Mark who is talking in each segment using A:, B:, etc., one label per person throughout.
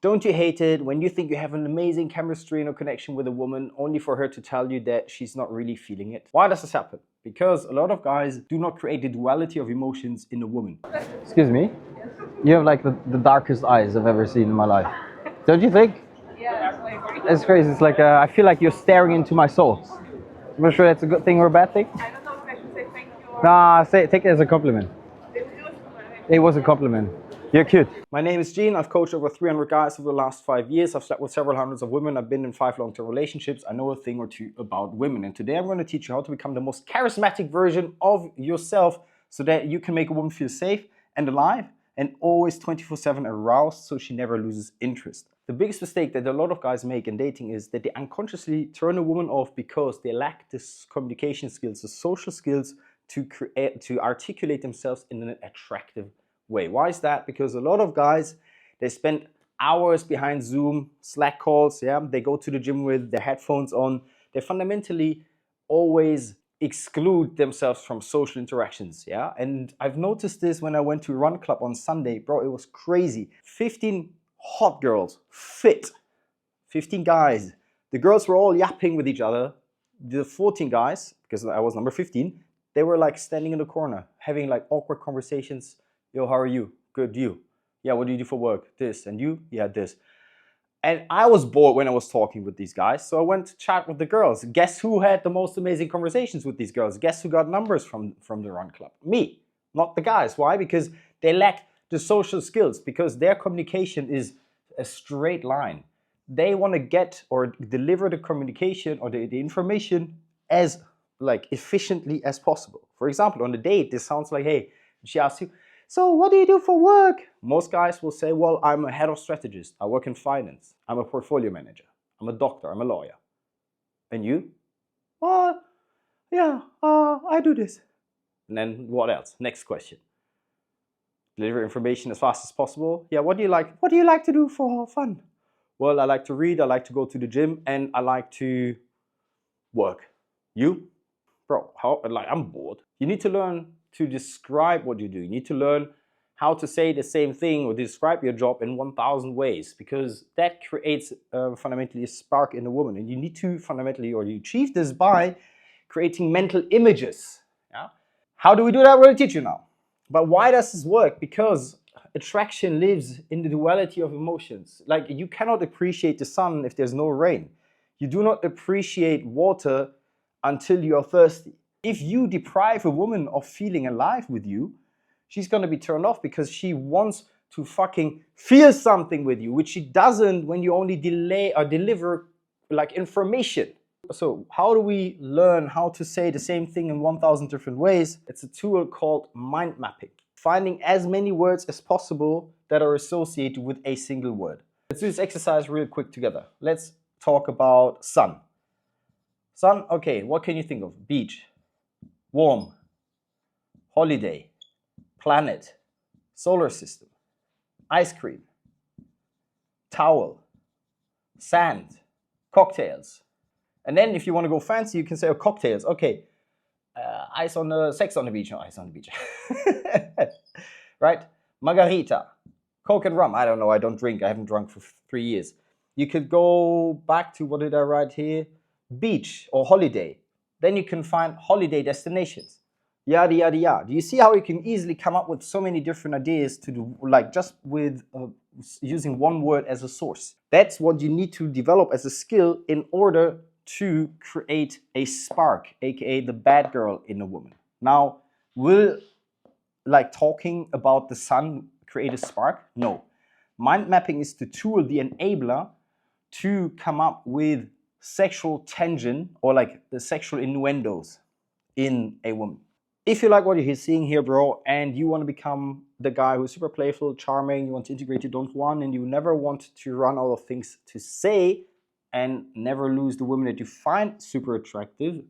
A: Don't you hate it when you think you have an amazing chemistry and a connection with a woman only for her to tell you that she's not really feeling it? Why does this happen? Because a lot of guys do not create the duality of emotions in a woman. Excuse me? You have like the darkest eyes I've ever seen in my life. Don't you think? Yeah. It's crazy. It's like I feel like you're staring into my soul. I'm not sure that's a good thing or a bad thing.
B: I don't know if I should say thank you or...
A: Nah, take it as a compliment. It was a compliment. You're cute. My name is Gene. I've coached over 300 guys over the last 5 years. I've slept with several hundreds of women. I've been in 5 long-term relationships. I know a thing or two about women. And today I'm going to teach you how to become the most charismatic version of yourself so that you can make a woman feel safe and alive and always 24/7 aroused so she never loses interest. The biggest mistake that a lot of guys make in dating is that they unconsciously turn a woman off because they lack the communication skills, the social skills to articulate themselves in an attractive way. Why is that? Because a lot of guys, they spend hours behind Zoom, Slack calls, yeah, they go to the gym with their headphones on. They fundamentally always exclude themselves from social interactions, yeah. And I've noticed this when I went to a run club on Sunday, bro. It was crazy. 15 hot girls, fit, 15 guys. The girls were all yapping with each other. The 14 guys, because I was number 15, they were like standing in the corner, having like awkward conversations. Yo, how are you? Good, you? Yeah, what do you do for work? This. And you? Yeah, this. And I was bored when I was talking with these guys, so I went to chat with the girls. Guess who had the most amazing conversations with these girls? Guess who got numbers from the run club? Me, not the guys. Why? Because they lack the social skills, because their communication is a straight line. They want to get or deliver the communication or the information as like efficiently as possible. For example, on a date, this sounds like, hey, she asks you, so what do you do for work? Most guys will say, well, I'm a head of strategist. I work in finance. I'm a portfolio manager. I'm a doctor. I'm a lawyer. And you? Yeah, I do this. And then what else? Next question. Deliver information as fast as possible. Yeah, what do you like? What do you like to do for fun? Well, I like to read. I like to go to the gym, and I like to work. You? Bro, I'm bored. You need to learn to describe what you do. You need to learn how to say the same thing or describe your job in 1,000 ways, because that creates fundamentally a spark in a woman. And you need to fundamentally, or you achieve this by creating mental images. Yeah? How do we do that? I'm going to teach you now. But why does this work? Because attraction lives in the duality of emotions. Like, you cannot appreciate the sun if there's no rain. You do not appreciate water until you are thirsty. If you deprive a woman of feeling alive with you, she's gonna be turned off because she wants to fucking feel something with you, which she doesn't when you only delay or deliver like information. So how do we learn how to say the same thing in 1,000 different ways? It's a tool called mind mapping. Finding as many words as possible that are associated with a single word. Let's do this exercise real quick together. Let's talk about sun. Sun, okay, what can you think of? Beach, warm, holiday, planet, solar system, ice cream, towel, sand, cocktails. And then if you want to go fancy, you can say, oh, cocktails, okay. Sex on the beach, no, ice on the beach. Right? Margarita, Coke and rum. I don't know, I don't drink. I haven't drunk for 3 years. You could go back to, what did I write here? Beach or holiday. Then you can find holiday destinations. Yada, yada, yada. Do you see how you can easily come up with so many different ideas to do, like just with using one word as a source? That's what you need to develop as a skill in order to create a spark, aka the bad girl in a woman. Now, will like talking about the sun create a spark? No. Mind mapping is the tool, the enabler to come up with sexual tension or like the sexual innuendos in a woman. If you like what you're seeing here, bro, and you want to become the guy who's super playful, charming, you want to integrate your don't want, and you never want to run out of things to say and never lose the women that you find super attractive,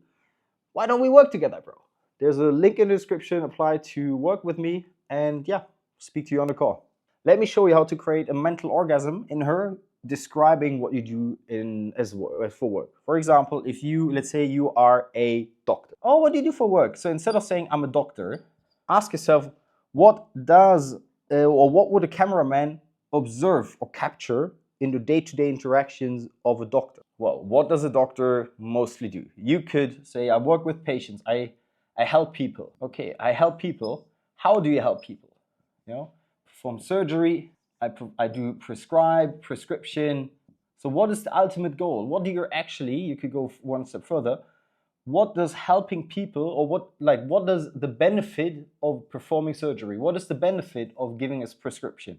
A: why don't we work together, bro? There's a link in the description. Apply to work with me, and yeah, speak to you on the call. Let me show you how to create a mental orgasm in her describing what you do for work. For example, if you, let's say you are a doctor. Oh, what do you do for work? So instead of saying I'm a doctor, ask yourself, what would a cameraman observe or capture in the day-to-day interactions of a doctor? Well, what does a doctor mostly do? You could say, I work with patients, I help people. Okay, I help people. How do you help people? You know, perform surgery, I do prescription. So what is the ultimate goal? What do you actually, you could go one step further, what does helping people, or what does the benefit of performing surgery, what is the benefit of giving us prescription?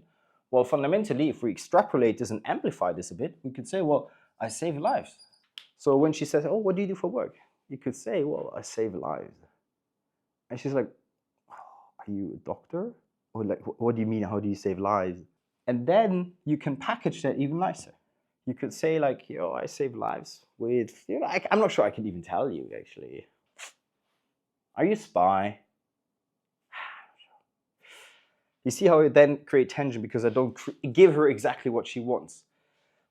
A: Well, fundamentally, if we extrapolate this and amplify this a bit, we could say, well, I save lives. So when she says, oh, what do you do for work? You could say, well, I save lives. And she's like, are you a doctor? Or like, what do you mean? How do you save lives? And then you can package that even nicer. You could say like, I save lives with, I'm not sure I can even tell you actually. Are you a spy? You see how it then create tension because I don't give her exactly what she wants.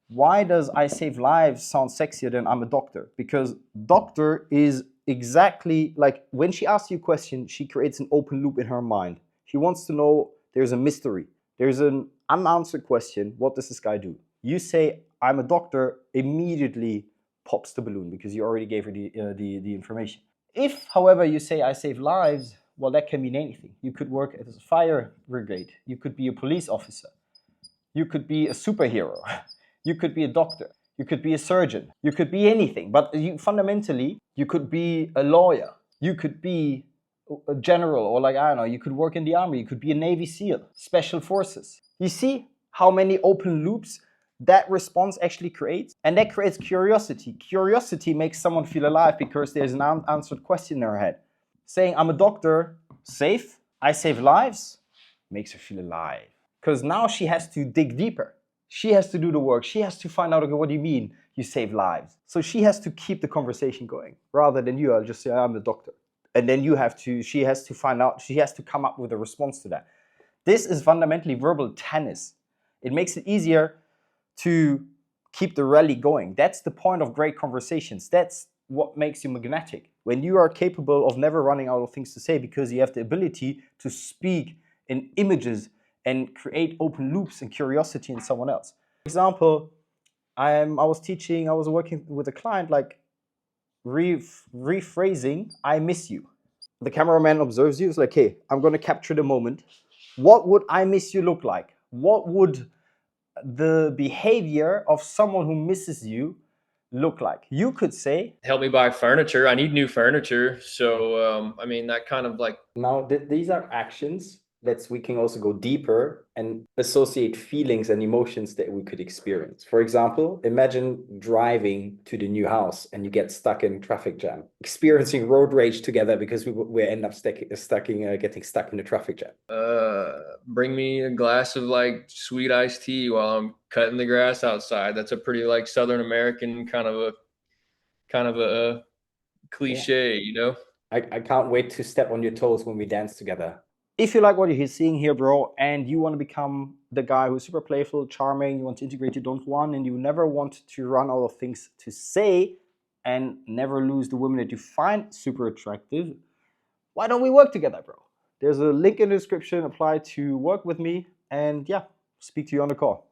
A: Why does I save lives sound sexier than I'm a doctor? Because doctor is exactly like when she asks you a question, she creates an open loop in her mind. She wants to know, there's a mystery. There's an unanswered question. What does this guy do? You say, I'm a doctor, immediately pops the balloon because you already gave her the information. If, however, you say, I save lives, well, that can mean anything. You could work as a fire brigade. You could be a police officer. You could be a superhero. You could be a doctor. You could be a surgeon. You could be anything. But fundamentally, you could be a lawyer. You could be a general, or like, I don't know, you could work in the army. You could be a Navy SEAL, special forces. You see how many open loops that response actually creates? And that creates curiosity. Curiosity makes someone feel alive because there's an unanswered question in their head. Saying, I'm a doctor, safe, I save lives, makes her feel alive. Because now she has to dig deeper. She has to do the work. She has to find out, okay, what do you mean you save lives? So she has to keep the conversation going rather than I'll just say, I'm the doctor. And then she has to find out, she has to come up with a response to that. This is fundamentally verbal tennis. It makes it easier to keep the rally going. That's the point of great conversations. That's what makes you magnetic. When you are capable of never running out of things to say because you have the ability to speak in images and create open loops and curiosity in someone else. For example, I was working with a client, like rephrasing, I miss you. The cameraman observes you, it's like, hey, I'm gonna capture the moment. What would I miss you look like? What would the behavior of someone who misses you look like? You could say,
B: help me buy furniture. I need new furniture. So, I mean, that kind of like.
A: Now, these are actions that we can also go deeper and associate feelings and emotions that we could experience. For example, imagine driving to the new house and you get stuck in traffic jam, experiencing road rage together because we end up getting stuck in the traffic jam.
B: Bring me a glass of like sweet iced tea while I'm cutting the grass outside. That's a pretty like Southern American kind of a cliche,
A: I can't wait to step on your toes when we dance together. If you like what you're seeing here, bro, and you want to become the guy who's super playful, charming, you want to integrate your don't want, and you never want to run out of things to say and never lose the women that you find super attractive, why don't we work together, bro? There's a link in the description. Apply to work with me, and yeah, speak to you on the call.